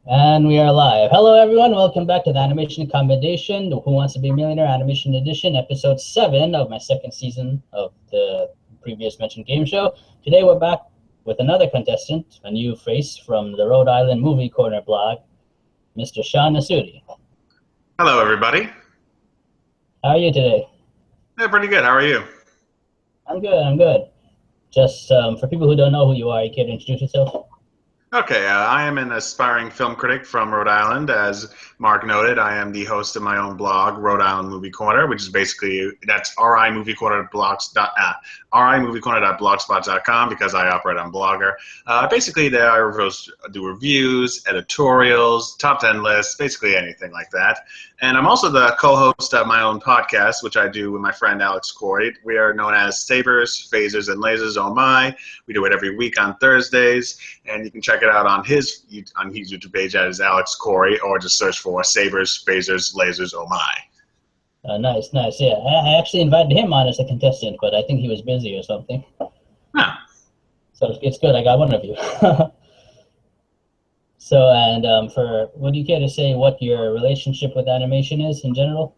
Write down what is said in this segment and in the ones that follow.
And we are live. Hello, everyone. Welcome back to the Animation Accommodation, the Who Wants to Be a Millionaire Animation Edition, Episode 7 of my second season of the previous mentioned game show. Today, we're back with another contestant, a new face from the Rhode Island Movie Corner blog, Mr. Sean Nasuti. Hello, everybody. How are you today? Yeah, pretty good. How are you? I'm good. Just for people who don't know who you are, you care to introduce yourself? Okay, I am an aspiring film critic from Rhode Island. As Mark noted, I am the host of my own blog, Rhode Island Movie Corner, which is basically, that's rimoviecorner.blogspot.com because I operate on Blogger. Basically, there I do reviews, editorials, top 10 lists, basically anything like that. And I'm also the co-host of my own podcast, which I do with my friend Alex Corey. We are known as Sabers, Phasers, and Lasers, oh my. We do it every week on Thursdays, and you can check it out on his YouTube page as Alex Corey, or just search for Sabers, Phasers, Lasers, oh my. Nice. Yeah, I actually invited him on as a contestant, but I think he was busy or something. Huh. So it's good I got one of you. So, and would you care to say what your relationship with animation is in general?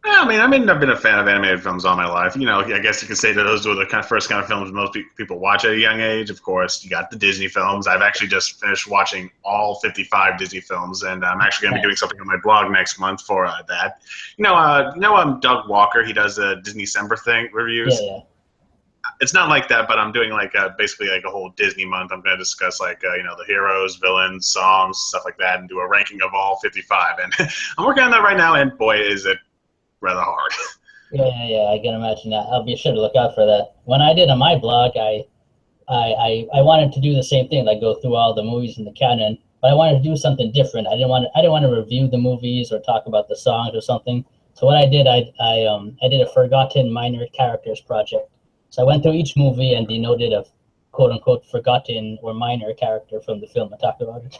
Yeah, I've been a fan of animated films all my life. You know, I guess you could say that those were the first kind of films most people watch at a young age. Of course, you got the Disney films. I've actually just finished watching all 55 Disney films, and I'm actually going to be doing something on my blog next month for that. Doug Walker. He does Disney December thing reviews. Yeah. It's not like that, but I'm doing basically like a whole Disney month. I'm going to discuss the heroes, villains, songs, stuff like that, and do a ranking of all 55. And I'm working on that right now, and boy, is it rather hard. Yeah, I can imagine that. I'll be sure to look out for that. When I did on my blog, I wanted to do the same thing, like go through all the movies in the canon, but I wanted to do something different. I didn't want to review the movies or talk about the songs or something. So what I did, I did a forgotten minor characters project. So I went through each movie and denoted a quote unquote forgotten or minor character from the film and talked about it.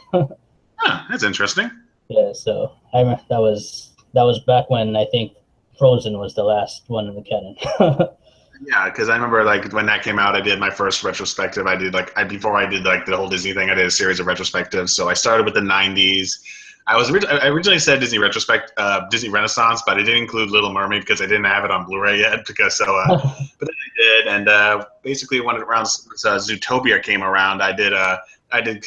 Huh, that's interesting. Yeah, so I remember that was back when I think Frozen was the last one in the canon. Yeah, because I remember when that came out, I did my first retrospective. Before I did the whole Disney thing, I did a series of retrospectives. So I started with the '90s. I originally said Disney Renaissance, but I didn't include Little Mermaid because I didn't have it on Blu-ray yet. But then I did, and basically when Zootopia came around, I did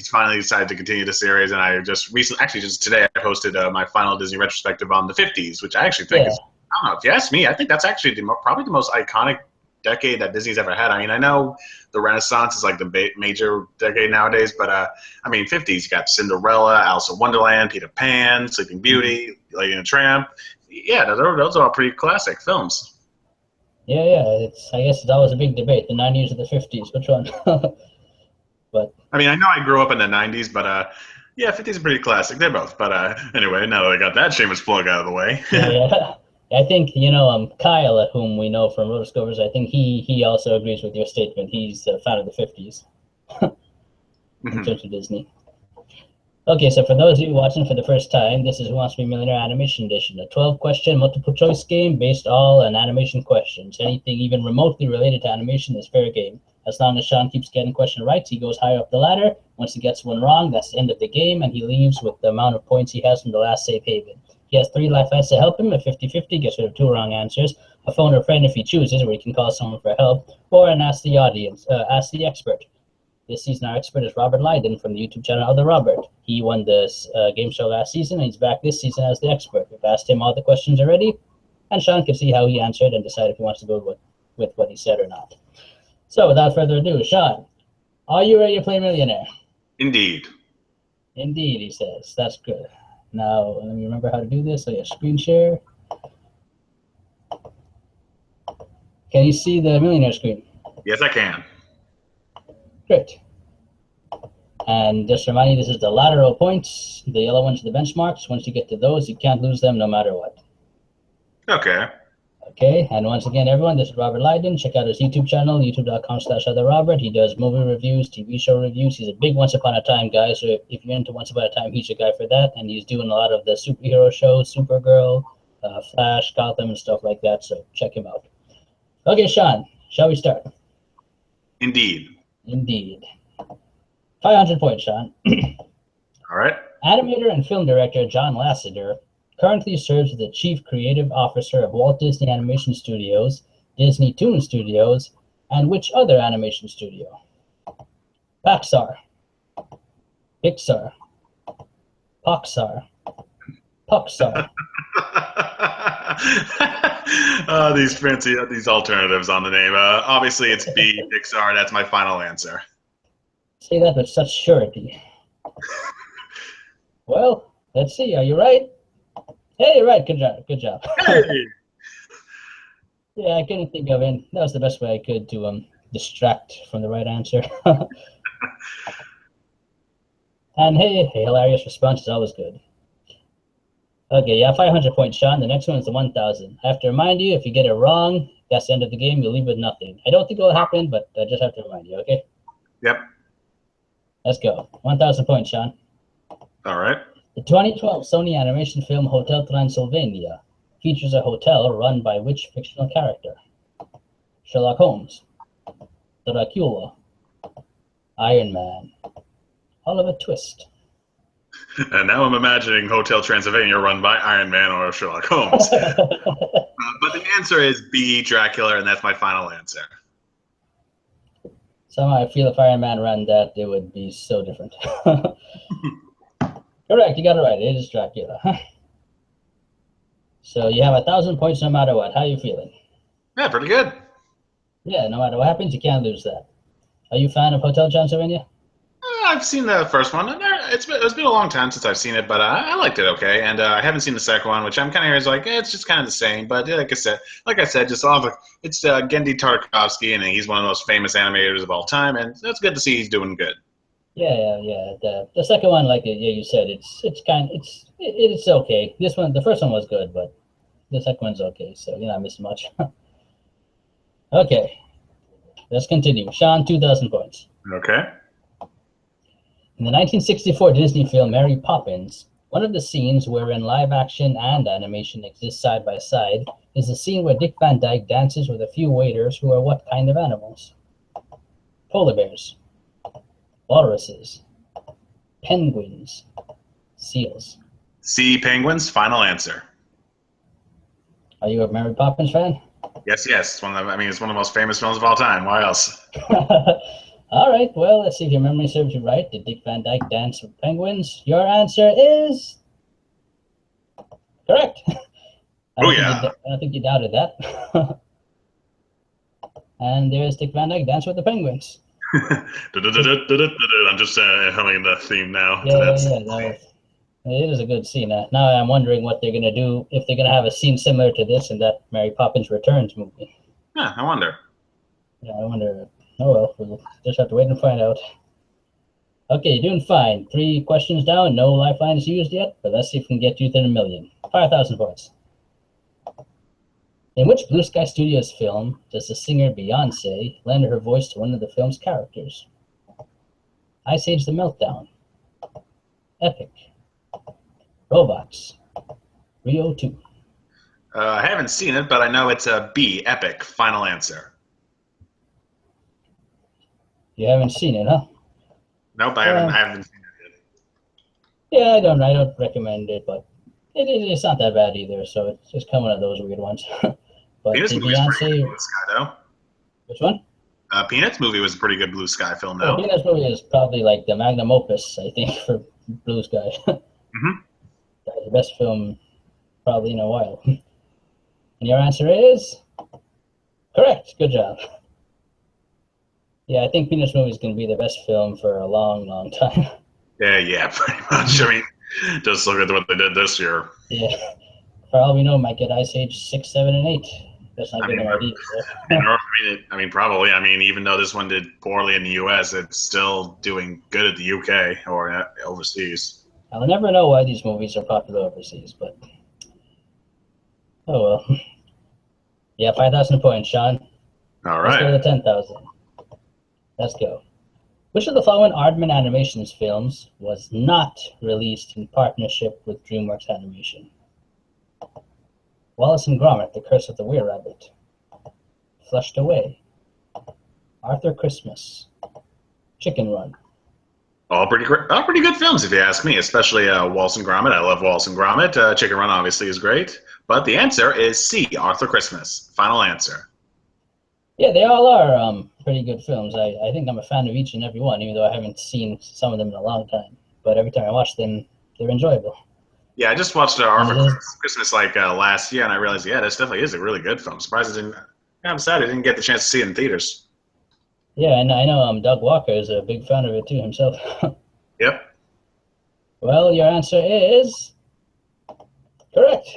finally decide to continue the series, and I just today I hosted my final Disney retrospective on the '50s, which I actually think is, I don't know, if you ask me, I think that's actually probably the most iconic decade that Disney's ever had. I know the Renaissance is like the major decade nowadays, but '50s, you got Cinderella, Alice in Wonderland, Peter Pan, Sleeping Beauty, Lady and the Tramp. Yeah, those are all pretty classic films. Yeah. I guess it's always a big debate, the '90s or the '50s, which one? But I know I grew up in the '90s, but yeah, '50s are pretty classic. They're both. But anyway, now that I got that shameless plug out of the way. yeah. I think, Kyle, at whom we know from Rotoscopers, I think he also agrees with your statement. He's a fan of the '50s in terms of Disney. Okay, so for those of you watching for the first time, this is Who Wants to Be a Millionaire Animation Edition, a 12-question multiple-choice game based all on animation questions. Anything even remotely related to animation is fair game. As long as Sean keeps getting question right, he goes higher up the ladder. Once he gets one wrong, that's the end of the game, and he leaves with the amount of points he has from the last safe haven. He has 3 life vests to help him. A 50-50 gets rid of 2 wrong answers. A phone or friend if he chooses, where he can call someone for help, or an ask the expert. This season, our expert is Robert Lydon from the YouTube channel Other Robert. He won this game show last season, and he's back this season as the expert. We've asked him all the questions already, and Sean can see how he answered and decide if he wants to go with what he said or not. So, without further ado, Sean, are you ready to play Millionaire? Indeed. Indeed, he says. That's good. Now, let me remember how to do this. So, yeah, screen share. Can you see the Millionaire screen? Yes, I can. Great. And just remind you, this is the lateral points. The yellow ones are the benchmarks. Once you get to those, you can't lose them no matter what. Okay. Okay, and once again, everyone, this is Robert Lydon. Check out his YouTube channel, youtube.com/otherrobert. He does movie reviews, TV show reviews. He's a big Once Upon a Time guy, so if you're into Once Upon a Time, he's your guy for that. And he's doing a lot of the superhero shows, Supergirl, Flash, Gotham, and stuff like that, so check him out. Okay, Sean, shall we start? Indeed. 500 points, Sean. All All right. Animator and film director John Lasseter currently serves as the Chief Creative Officer of Walt Disney Animation Studios, Disney Toon Studios, and which other animation studio? Pixar, Pixar, Pixar, Pixar. These fancy these alternatives on the name. Obviously, it's B, Pixar. That's my final answer. Say that with such surety. Well, let's see. Are you right? Hey, you're right. Good job. Good job. Hey! Yeah, I couldn't think of it. That was the best way I could to distract from the right answer. And hey, hilarious response is always good. Okay, yeah, 500 points, Sean. The next one is the 1,000. I have to remind you, if you get it wrong, that's the end of the game. You'll leave with nothing. I don't think it will happen, but I just have to remind you, okay? Yep. Let's go. 1,000 points, Sean. All right. The 2012 Sony animation film Hotel Transylvania features a hotel run by which fictional character? Sherlock Holmes, Dracula, Iron Man, Oliver Twist. And now I'm imagining Hotel Transylvania run by Iron Man or Sherlock Holmes. But the answer is B, Dracula, and that's my final answer. Somehow I feel if Iron Man ran that, it would be so different. Correct, you got it right. It is Dracula. So you have 1,000 points no matter what. How are you feeling? Yeah, pretty good. Yeah, no matter what happens, you can't lose that. Are you a fan of Hotel Transylvania? I've seen the first one. And it's been a long time since I've seen it, but I liked it okay. And I haven't seen the second one, which I'm kind of hearing is like, it's just kind of the same. But like I said, just all of it's Gendy Tartakovsky, and he's one of the most famous animators of all time, and it's good to see he's doing good. Yeah. The second one, like you said, it's okay. This one, the first one was good, but the second one's okay. So you're not missing much. Okay, let's continue. Sean, 2,000 points. Okay. In the 1964 Disney film Mary Poppins, one of the scenes wherein live action and animation exist side by side is the scene where Dick Van Dyke dances with a few waiters who are what kind of animals? Polar bears, walruses, penguins, seals. C, penguins. Final answer. Are you a Mary Poppins fan? Yes. It's one of the most famous films of all time. Why else? All right, well, let's see if your memory serves you right. Did Dick Van Dyke dance with penguins? Your answer is correct. I don't think you doubted that. And there's Dick Van Dyke dance with the penguins. I'm just humming the theme now. It is a good scene. Now I'm wondering what they're going to do, if they're going to have a scene similar to this in that Mary Poppins Returns movie. Yeah, I wonder. Yeah, I wonder. Oh well, we'll just have to wait and find out. Okay, you're doing fine. 3 questions down, no lifelines used yet, but let's see if we can get you to the million. 5,000 points. In which Blue Sky Studios film does the singer Beyonce lend her voice to one of the film's characters? Ice Age: The Meltdown, Epic, Robots, Rio 2. I haven't seen it, but I know it's a B, Epic. Final answer. You haven't seen it, huh? Nope, I haven't seen it yet. Yeah, I don't recommend it, but it's not that bad either. So it's just kind of one of those weird ones. But Peanuts movie was pretty good Blue Sky, though. Which one? Peanuts movie was a pretty good Blue Sky film, though. Peanuts movie is probably like the magnum opus, I think, for Blue Sky. Mm-hmm. The best film probably in a while. And your answer is correct. Good job. Yeah, I think Peanuts movie is going to be the best film for a long, long time. Yeah, pretty much. I mean, just look at what they did this year. Yeah. For all we know, might get Ice Age 6, 7, and 8. That's not good idea. Probably. I mean, even though this one did poorly in the U.S., it's still doing good at the U.K. or overseas. I'll never know why these movies are popular overseas, but oh well. Yeah, 5,000 points, Sean. All right. Let's go to the 10,000. Let's go. Which of the following Aardman Animations films was not released in partnership with DreamWorks Animation? Wallace and Gromit: The Curse of the Were-Rabbit, Flushed Away, Arthur Christmas, Chicken Run. All pretty good films, if you ask me. Especially Wallace and Gromit. I love Wallace and Gromit. Chicken Run obviously is great, but the answer is C. Arthur Christmas. Final answer. Yeah, they all are pretty good films. I think I'm a fan of each and every one, even though I haven't seen some of them in a long time. But every time I watch them, they're enjoyable. Yeah, I just watched Arthur And Christmas like last year, and I realized, yeah, this definitely is a really good film. Surprised I didn't. Yeah, I'm sad I didn't get the chance to see it in theaters. yeah, and I know Doug Walker is a big fan of it too himself. Yep. Well, your answer is correct.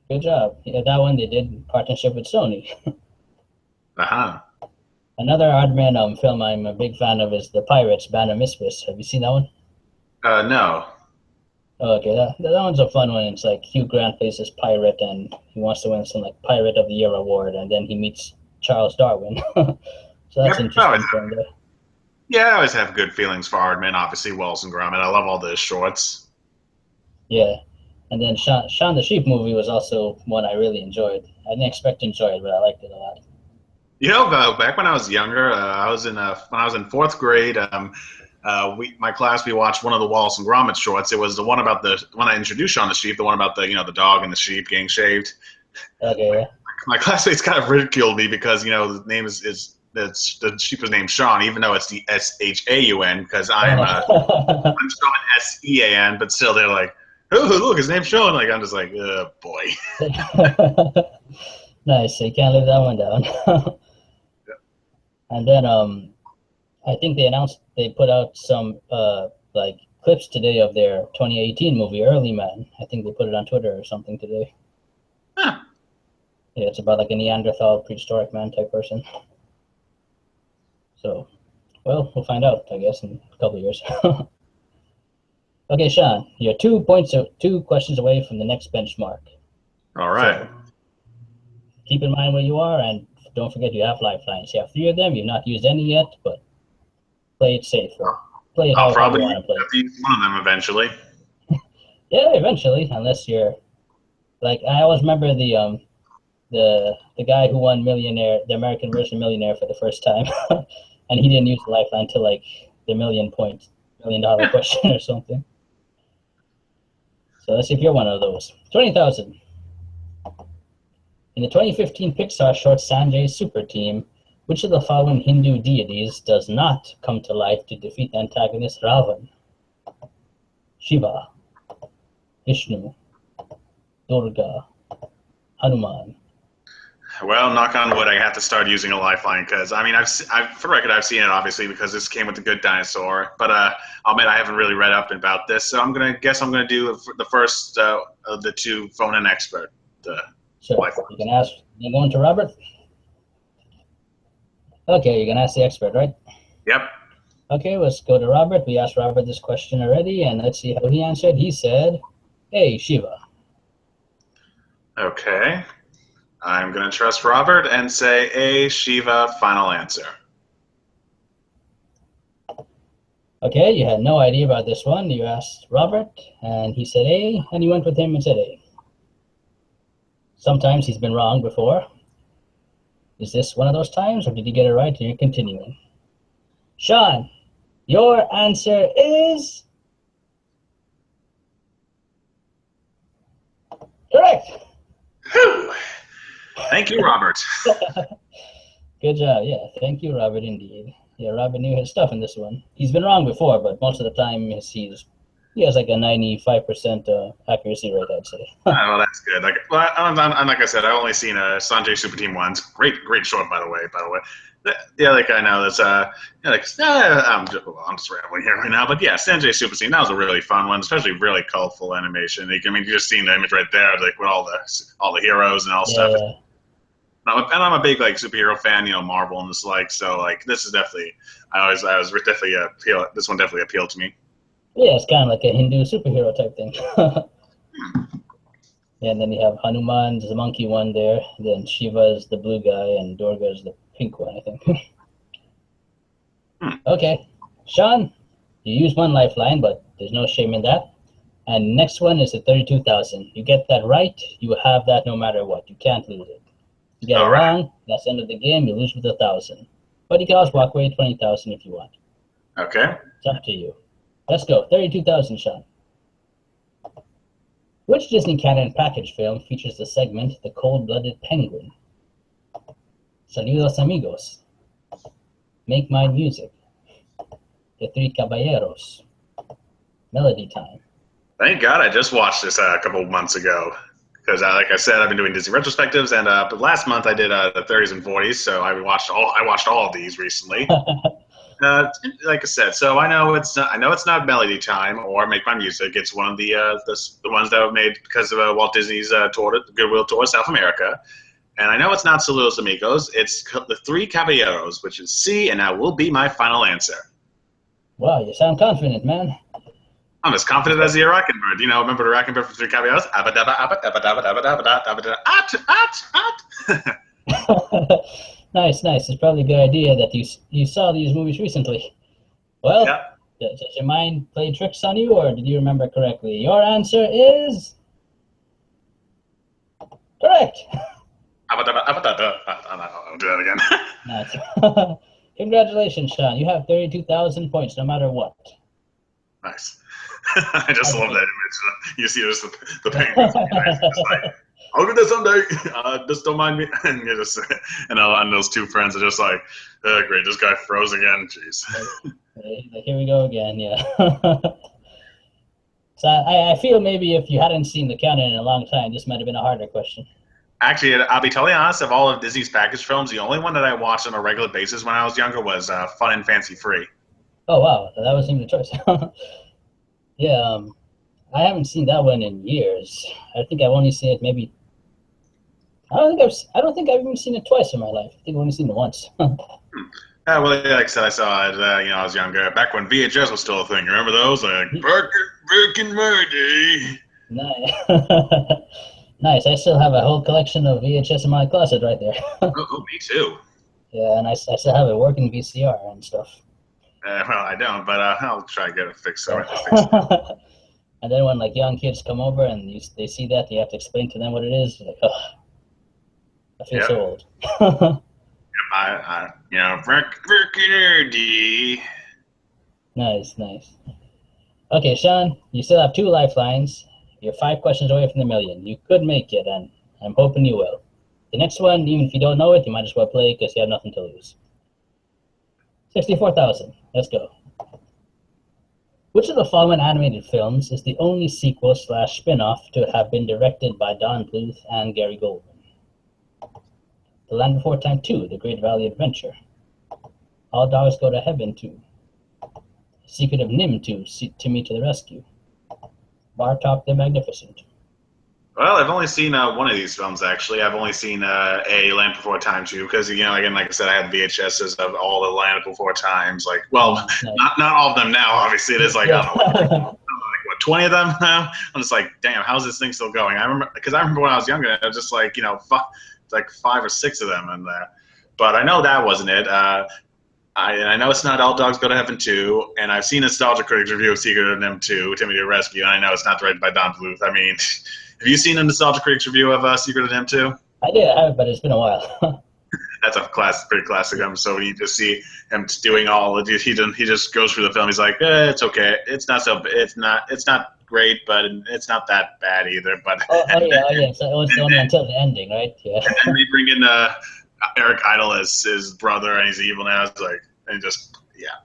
Good job. Yeah, that one they did in partnership with Sony. Uh-huh. Another Aardman film I'm a big fan of is The Pirates, Band of Misfits. Have you seen that one? No. Oh, okay, that one's a fun one. It's like Hugh Grant plays this pirate, and he wants to win some like Pirate of the Year award, and then he meets Charles Darwin. So that's Yep. interesting from there. Yeah, I always have good feelings for Aardman. Obviously, Wallace and Gromit. I love all the shorts. Yeah, and then Shaun the Sheep movie was also one I really enjoyed. I didn't expect to enjoy it, but I liked it a lot. You know, back when I was younger, I was in when I was in fourth grade. My class, we watched one of the Wallace and Gromit shorts. It was the one about the when I introduced Shaun the Sheep, the one about the dog and the sheep getting shaved. Okay, yeah. My classmates kind of ridiculed me because the name is the sheep is named Sean, even though it's the Shaun, because I'm Sean Sean, but still they're like, oh look, his name's Sean. Like I'm just like, boy. Nice. So you can't live that one down. Yeah. And then I think they put out some like clips today of their 2018 movie Early Man. I think they put it on Twitter or something today. Huh. Yeah, it's about like a Neanderthal prehistoric man type person. So, well, we'll find out, I guess, in a couple of years. Okay, Sean, you're 2 questions away from the next benchmark. All right. So, keep in mind where you are, and don't forget you have lifelines. You have 3 of them. You've not used any yet, but play it safe. Play it how you want to play. I'll use one of them eventually. Yeah, eventually, unless you're like I always remember the guy who won Millionaire, the American version of Millionaire for the first time, and he didn't use the lifeline till like the $1 million question or something. So let's see if you're one of those. 20,000. In the 2015 Pixar short Sanjay's Super Team, which of the following Hindu deities does not come to life to defeat the antagonist Ravan? Shiva, Vishnu, Durga, Hanuman. Well, knock on wood, I have to start using a lifeline because I mean, for the record, I've seen it obviously because this came with the Good Dinosaur. But I'll admit I haven't really read up about this, so I'm gonna do the first of the 2 phone an expert. Sure. You can ask. You're going to Robert. Okay, you're gonna ask the expert, right? Yep. Okay, let's go to Robert. We asked Robert this question already, and let's see how he answered. He said, "Hey, Shiva." Okay. I'm going to trust Robert and say A, Shiva, final answer. Okay, you had no idea about this one. You asked Robert, and he said A, and you went with him and said A. Sometimes he's been wrong before. Is this one of those times, or did you get it right and you're continuing? Sean, your answer is correct. Whew. Thank you, Robert. Good job. Yeah, thank you, Robert, indeed. Yeah, Robert knew his stuff in this one. He's been wrong before, but most of the time he has like a 95% accuracy rate, I'd say. Well, that's good. Like I said, I've only seen Sanjay Super Team 1's. Great short, by the way. Yeah, like I know that's I'm just rambling here right now, but yeah, Sanjay Super Team, that was a really fun one, especially really colorful animation. You just seen the image right there, like with all the heroes and all stuff. Yeah. And I'm a big like superhero fan, Marvel and this so like this is definitely this one definitely appealed to me. Yeah, it's kind of like a Hindu superhero type thing. Yeah, and then you have Hanuman, the monkey one there. Then Shiva is the blue guy, and Durga is the pink one, I think. Okay, Sean, you use one lifeline, but there's no shame in that. And next one is the 32,000. You get that right, you have that no matter what. You can't lose it. You get it wrong, that's the end of the game. You lose with 1,000. But you can also walk away 20,000 if you want. Okay. It's up to you. Let's go. 32,000, Sean. Which Disney canon package film features the segment The Cold-Blooded Penguin? Saludos Amigos. Make Mine Music. The Three Caballeros. Melody Time. Thank God I just watched this a couple of months ago. Because, like I said, I've been doing Disney retrospectives, and but last month I did the 30s and 40s, so I watched all of these recently. Like I said, so I know it's not Melody Time or Make My Music. It's one of the ones that were made because of Walt Disney's tour, Goodwill Tour, South America. And I know it's not Saludos Amigos. It's the Three Caballeros, which is C, and that will be my final answer. Wow, you sound confident, man. I'm as confident as the Iraqi bird. You know, remember the Iraqi bird from Three Caballeros? Nice, nice. It's probably a good idea that you saw these movies recently. Well, yep. Does your mind play tricks on you, or did you remember correctly? Your answer is correct. I'll do that again. Nice. Congratulations, Sean. You have 32,000 points, no matter what. Nice. I just love that image. You see just the penguins. Just like, I'll do that someday. Just don't mind me. And you just and those two friends are just like, oh, great, this guy froze again. Jeez. Like, here we go again. Yeah. So I feel maybe if you hadn't seen the canon in a long time, this might have been a harder question. Actually, I'll be totally honest. Of all of Disney's package films, the only one that I watched on a regular basis when I was younger was Fun and Fancy Free. Oh wow, that was even a choice. Yeah, I haven't seen that one in years. I think I've only seen it maybe. I don't think I've even seen it twice in my life. I think I've only seen it once. Well, like I said, I saw it. I was younger, back when VHS was still a thing. Remember those? Like back in my day. Nice. Nice. I still have a whole collection of VHS in my closet right there. Oh, me too. Yeah, and I still have a working VCR and stuff. Well, I don't, but I'll try to get it fixed. So And then when like young kids come over and they see that, you have to explain to them what it is. Like, oh, I feel so old. Freaking nerdy. Nice, nice. Okay, Sean, you still have 2 lifelines. You're 5 questions away from the million. You could make it, and I'm hoping you will. The next one, even if you don't know it, you might as well play because you have nothing to lose. 64,000. Let's go. Which of the following animated films is the only sequel/spin-off to have been directed by Don Bluth and Gary Goldman? The Land Before Time 2, The Great Valley Adventure. All Dogs Go to Heaven 2. Secret of Nim 2, Timmy to the Rescue. Bartok the Magnificent. Well, I've only seen one of these films, actually. I've only seen A, Land Before Time 2, because, again, like I said, I had VHSs of all the Land Before Times. Like, well, nice. not all of them now, obviously. It is like, I don't know, like 20 of them now? I'm just like, damn, how's this thing still going? I remember when I was younger, I was just like, like 5 or 6 of them in there. But I know that wasn't it. I know it's not All Dogs Go to Heaven 2, and I've seen Nostalgia Critic's review of Secret of Nim 2, Timmy to the Rescue, and I know it's not directed by Don Bluth. I mean, have you seen a Nostalgia Critic's review of Secret of Nim 2? I did, but it's been a while. That's a pretty classic. So when you just see him doing all of it, he just goes through the film. He's like, it's okay. It's not great, but it's not that bad either. But yeah. So it's only until the ending, right? Yeah. And then they bring in Eric Idle as his brother, and he's evil now. It's like, and just yeah.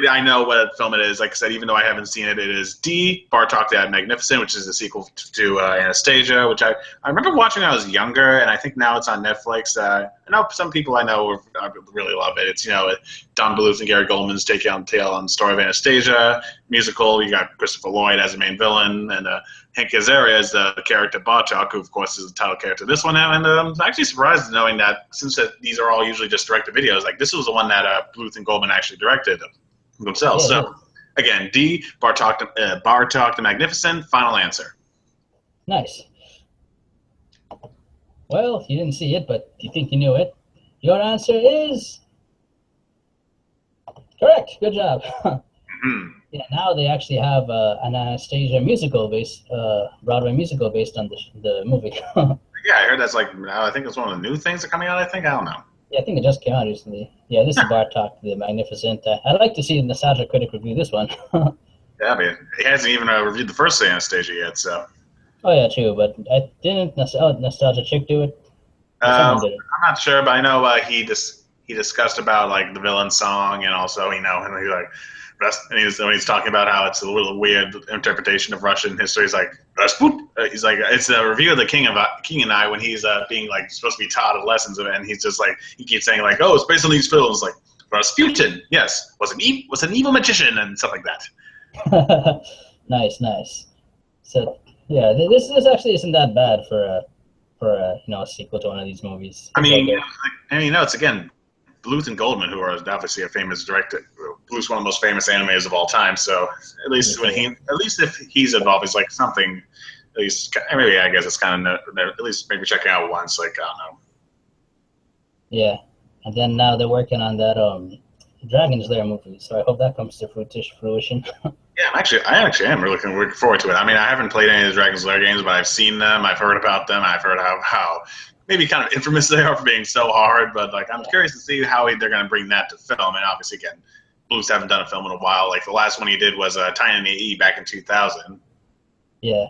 I know what film it is. Like I said, even though I haven't seen it, it is D, Bartok the Magnificent, which is the sequel to Anastasia, which I remember watching when I was younger, and I think now it's on Netflix. I know some people I know really love it. It's, Don Bluth and Gary Goldman's taking on the tale on the story of Anastasia. Musical, you got Christopher Lloyd as the main villain, and Hank Azaria as the character Bartok, who of course is the title character of this one now. And I'm actually surprised knowing that since these are all usually just directed videos, like this was the one that Bluth and Goldman actually directed themselves. Yeah, so again, D, Bartok the Magnificent. Final answer. Nice. Well, you didn't see it, but you think you knew it. Your answer is correct. Good job. Mm-hmm. Yeah, now they actually have an Anastasia Broadway musical based on the movie. Yeah, I heard that's like, I think it's one of the new things that are coming out, I don't know. Yeah, I think it just came out recently. Yeah, this is Bartok, the Magnificent. I'd like to see the Nostalgia Critic review this one. Yeah, I mean, he hasn't even reviewed the first Anastasia yet, so. Oh yeah, true. But I didn't Nostalgia Chick do it. Or someone did it. I'm not sure, but I know he discussed about like the villain song, and also and he like when he's talking about how it's a little weird interpretation of Russian history. He's like Rasputin. He's like it's a review of the King and I when he's being like supposed to be taught lessons of it, and he's just like he keeps saying like, oh, it's based on these films like Rasputin. Yes, was an evil magician and stuff like that. Nice. So yeah, this actually isn't that bad for a sequel to one of these movies. I mean, it's again Bluth and Goldman, who are obviously a famous director. Bluth's one of the most famous animators of all time. So at least if he's involved, it's like something. At least maybe I guess it's kind of at least maybe checking out once. Like I don't know. Yeah, and then now they're working on that Dragon's Lair movie. So I hope that comes to fruition. Yeah, I actually am really looking forward to it. I mean, I haven't played any of the Dragon's Lair games, but I've seen them. I've heard about them. I've heard how maybe kind of infamous they are for being so hard. But like, I'm curious to see how they're going to bring that to film. And obviously, again, Blues haven't done a film in a while. Like the last one he did was Tiny E back in 2000. Yeah,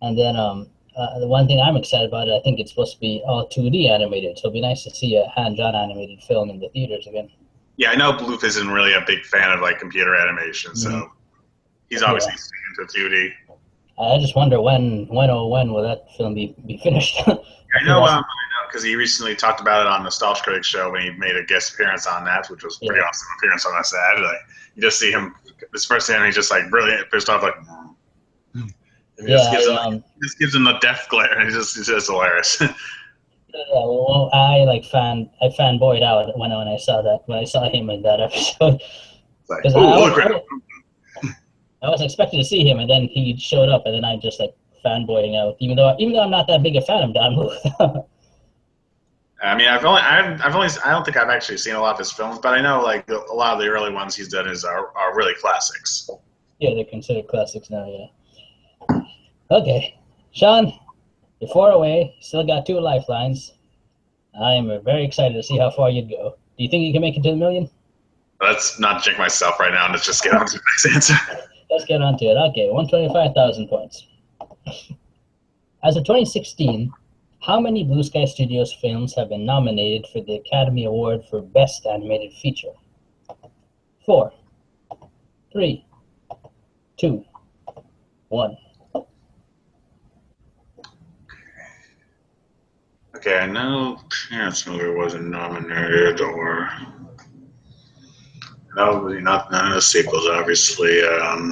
and then the one thing I'm excited about, I think it's supposed to be all 2D animated. So it'd be nice to see a hand-drawn animated film in the theaters again. Yeah, I know Bluth isn't really a big fan of like computer animation, so he's obviously sticking to 2D. I just wonder when will that film be finished? I know because he recently talked about it on the Nostalgia Critic show when he made a guest appearance on that, which was a pretty awesome appearance on that Saturday. You just see him this first time, he's just like brilliant, pissed off, like. Just gives him the death glare, and it's just hilarious. Yeah, well, I fanboyed out when I saw him in that episode. Like, I was expecting to see him, and then he showed up, and then I'm just like fanboying out, even though I'm not that big a fan of Don Bluth. I mean, I don't think I've actually seen a lot of his films, but I know like a lot of the early ones he's done are really classics. Yeah, they're considered classics now. Yeah. Okay, Sean, you're 4 away. Still got 2 lifelines. I am very excited to see how far you'd go. Do you think you can make it to the million? Let's not jinx myself right now. Let's just get on to the next answer. Let's get on to it. Okay, 125,000 points. As of 2016, how many Blue Sky Studios films have been nominated for the Academy Award for Best Animated Feature? 4, 3, 2, 1. Okay, I know Parents movie wasn't nominated, or none of the sequels, obviously. It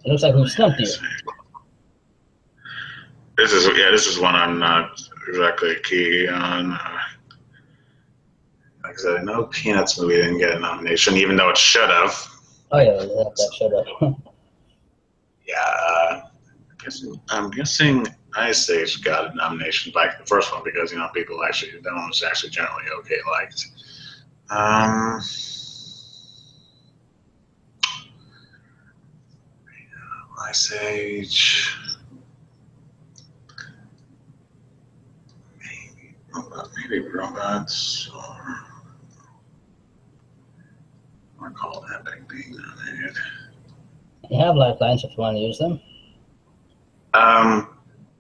looks like we've stumped you. This is one I'm not exactly key on. Like I said, I know Peanuts movie didn't get a nomination, even though it should have. Oh yeah, that should have. Yeah, I'm guessing Ice Age got a nomination, like the first one, because people that one was actually generally okay liked. Ice Age. Maybe Robots, or I call that being nominated. You have lifelines if you want to use them.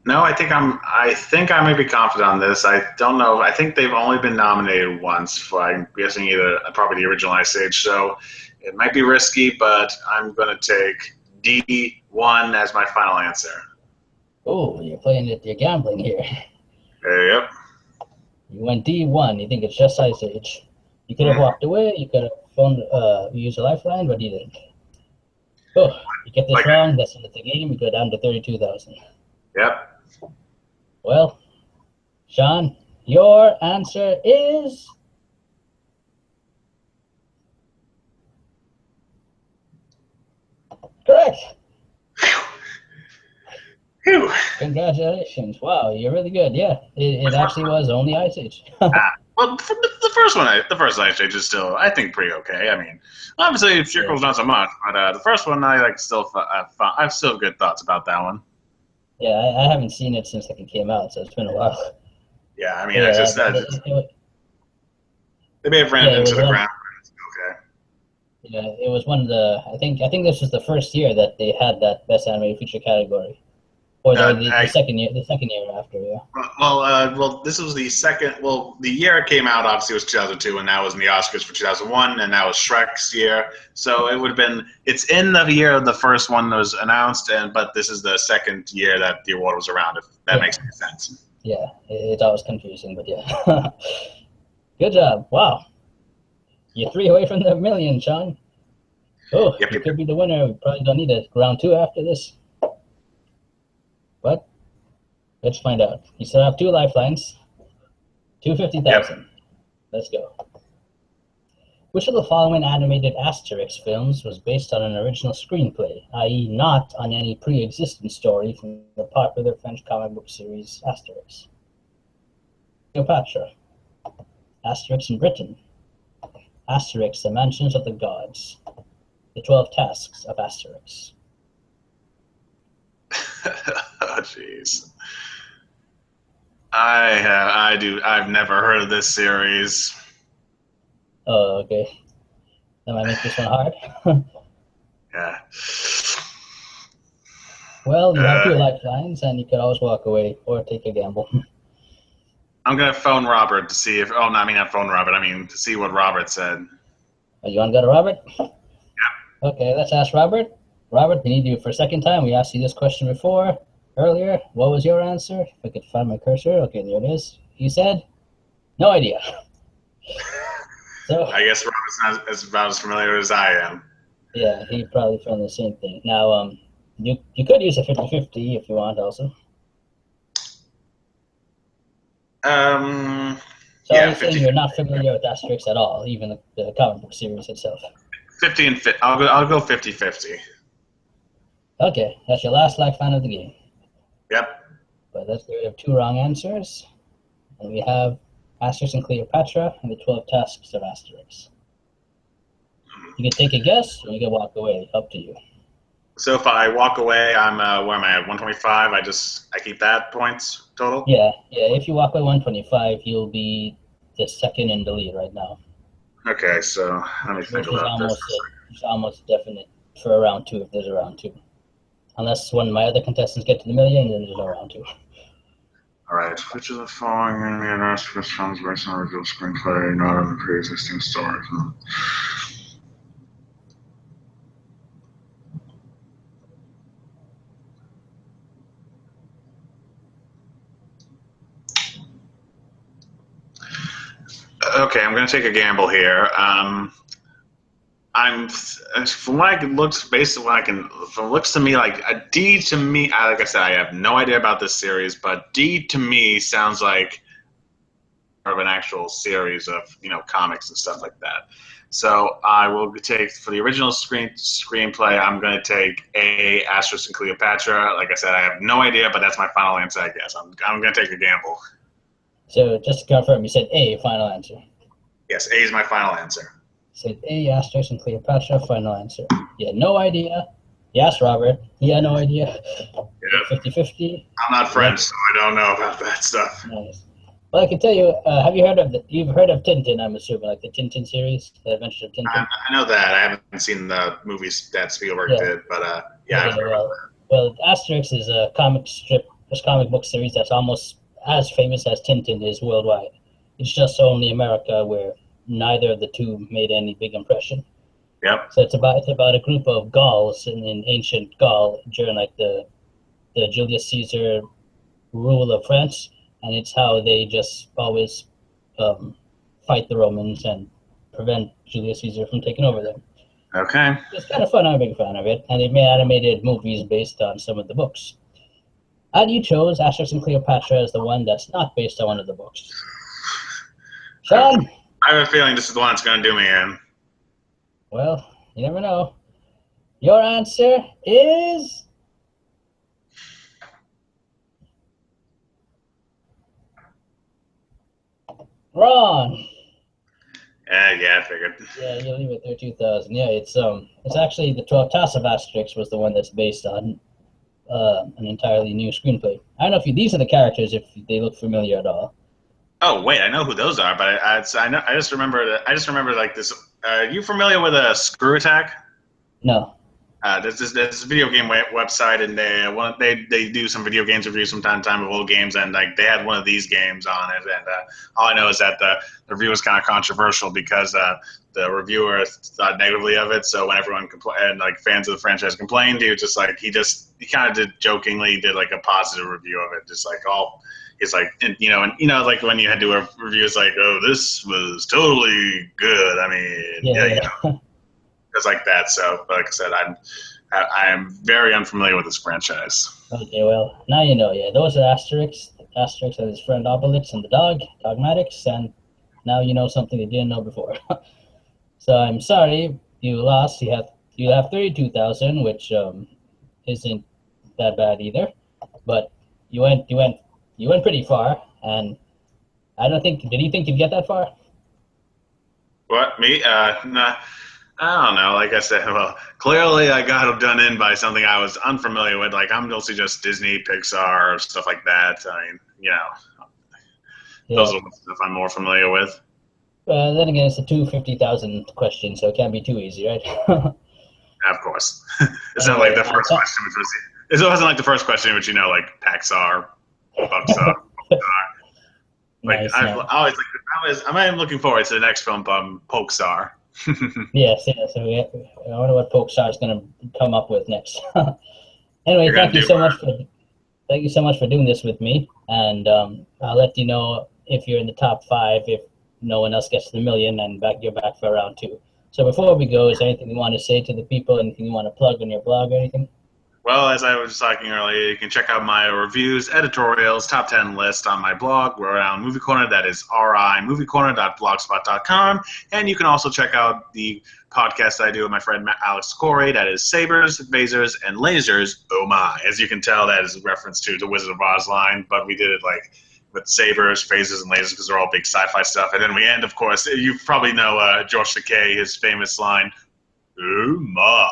No, I think I may be confident on this. I don't know. I think they've only been nominated once for, I'm guessing, probably the original Ice Age. So it might be risky, but I'm going to take D1 as my final answer. Oh, you're gambling here. Yep. You went D1. You think it's just Ice Age. You could have walked away. You could have used a lifeline, but you didn't. Oh, you get this wrong. That's the end of the game. You go down to 32,000. Yep. Well, Sean, your answer is correct. Phew. Congratulations. Wow, you're really good. Yeah, it actually was only Ice Age. Well, the first one, the first Ice Age is still, I think, pretty okay. I mean, obviously, Sheerquel's not so much, but the first one, I like still, I have still good thoughts about that one. Yeah, I haven't seen it since like it came out, so it's been a while. Yeah, I mean, But I yeah, just, they may have ran yeah, it it into was the one. ground. Okay. Yeah, it was one of the. I think this was the first year that they had that best animated feature category, or the I, second year, the second year after. Yeah. well, this was the second. Well, the year it came out obviously was 2002, and that was in the Oscars for 2001, and that was Shrek's year. So it would have been. It's in the year the first one was announced, but this is the second year that the award was around. If that makes any sense. Yeah, it's always confusing, but yeah. Good job. Wow, you're 3 away from the million, Sean. Oh, Yep, you yep, could be the winner. We probably don't need a round 2 after this, but let's find out. You still have 2 lifelines, yep. 250,000. Let's go. Which of the following animated Asterix films was based on an original screenplay, i.e. not on any pre-existing story from the popular French comic book series Asterix? Cleopatra, Asterix in Britain, Asterix, the Mansions of the Gods, the 12 Tasks of Asterix. Oh, jeez. I've never heard of this series. Oh, okay. That might make this one hard. Yeah. Well, you have 2 lifelines, and you could always walk away or take a gamble. I'm gonna phone Robert to see if. Oh, no, I mean not phone Robert. I mean to see what Robert said. You want to go to Robert? Yeah. Okay, let's ask Robert. Robert, we need you for a second time. We asked you this question before, earlier. What was your answer? If I could find my cursor. Okay, there it is. You said? No idea. So I guess Robert's not about as familiar as I am. Yeah, he probably found the same thing. Now, you could use a 50-50 if you want also. So yeah, are you saying you're not familiar with Asterix at all, even the comic book series itself? 50 and 50. I'll go 50-50. Okay, that's your last lifeline of the game. Yep. But let's we have 2 wrong answers. And we have Asterix and Cleopatra and the 12 Tasks of Asterix. You can take a guess or you can walk away. Up to you. So if I walk away, I'm where am I at 125? I keep that points total. Yeah. If you walk away 125, you'll be the second in the lead right now. Okay, so let me think about this. It's almost definite for a round 2 if there's a round 2. Unless one of my other contestants get to the million, then there's no round 2. All right. Which of the following animated Asterix films based on original screenplay, not on the pre-existing story? Okay, I'm going to take a gamble here. I'm from what I can looks based on what I can from looks to me like a D to me. Like I said, I have no idea about this series, but D to me sounds like more of an actual series of comics and stuff like that. So I will take for the original screenplay. I'm going to take A, Asterix and Cleopatra. Like I said, I have no idea, but that's my final answer. I guess I'm going to take a gamble. So just to confirm, you said A, final answer. Yes, A is my final answer. Said A, Asterix and Cleopatra, final answer. You had no idea. Yes, Robert. He had no idea. Yeah. 50-50. I'm not French, so I don't know about that stuff. Nice. Well, I can tell you, have you heard of you've heard of Tintin, I'm assuming, like the Tintin series, the Adventures of Tintin? I know that. I haven't seen the movies that Spielberg did, but yeah. Okay, well, Asterix is a comic book series that's almost as famous as Tintin is worldwide. It's just only America where neither of the two made any big impression. Yep. So it's about a group of Gauls in ancient Gaul during like the Julius Caesar rule of France, and it's how they just always fight the Romans and prevent Julius Caesar from taking over them. Okay. It's kind of fun. I'm a big fan of it, and they made animated movies based on some of the books. And you chose Asterix and Cleopatra as the one that's not based on one of the books. Sean? I have a feeling this is the one that's going to do me in. Well, you never know. Your answer is... Wrong. Yeah, I figured. Yeah, you leave it there 2000. Yeah, it's actually the 12 Tasks of Asterix was the one that's based on an entirely new screenplay. I don't know if these are the characters, if they look familiar at all. Oh wait, I know who those are, but I know I just remember that I just remember like this. Are you familiar with a Screw Attack? No. There's this video game website, and they do some video games reviews from time to time of old games, and like they had one of these games on it, and all I know is that the review was kind of controversial because the reviewer thought negatively of it. So when everyone and like fans of the franchise complained, he was just like he kind of did jokingly did like a positive review of it, just like all. It's like, like when you had to do a review, it's like, oh, this was totally good. I mean, Yeah. it's like that. So, like I said, I am very unfamiliar with this franchise. Okay, well, now you know. Yeah, those are Asterix. Asterix and his friend Obelix and the dog, Dogmatix, and now you know something you didn't know before. So I'm sorry you lost. You have 32,000, which isn't that bad either. But you went pretty far, and I don't think. Did you think you'd get that far? What, me? Nah, I don't know. Like I said, well, clearly I got done in by something I was unfamiliar with. Like I'm mostly just Disney, Pixar, stuff like that. I mean, those are the stuff I'm more familiar with. Then again, it's a 250,000 question, so it can't be too easy, right? Of course, it's not like the first question, which was. It wasn't like the first question, which like Paxar, Bugstar. Like I'm looking forward to the next film, Pokestar. Yes. So I wonder what Pokestar is going to come up with next. Anyway, thank you so much for doing this with me, and I'll let you know if you're in the top 5 if no one else gets to the million, and you're back for round 2. So before we go, is there anything you want to say to the people? Anything you want to plug on your blog or anything? Well, as I was talking earlier, you can check out my reviews, editorials, top 10 list on my blog. We're on Movie Corner. That is rimoviecorner.blogspot.com. And you can also check out the podcast I do with my friend Alex Corey. That is Sabers, Phasers, and Lasers. Oh my. As you can tell, that is a reference to the Wizard of Oz line, but we did it like with sabers, phasers, and lasers because they're all big sci-fi stuff. And then we end, of course, you probably know George Takei, his famous line, "Oh my."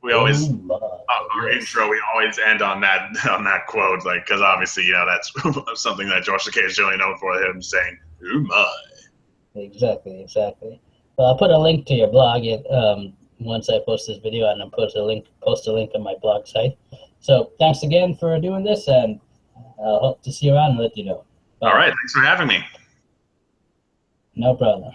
We always our intro. We always end on that quote, like because obviously, that's something that George Takei is generally known for, him saying, "Oh my." Exactly. Well, I'll put a link to your blog once I post this video, and I'll post a link on my blog site. So thanks again for doing this, and I'll hope to see you around and let you know. Bye. All right, thanks for having me. No problem.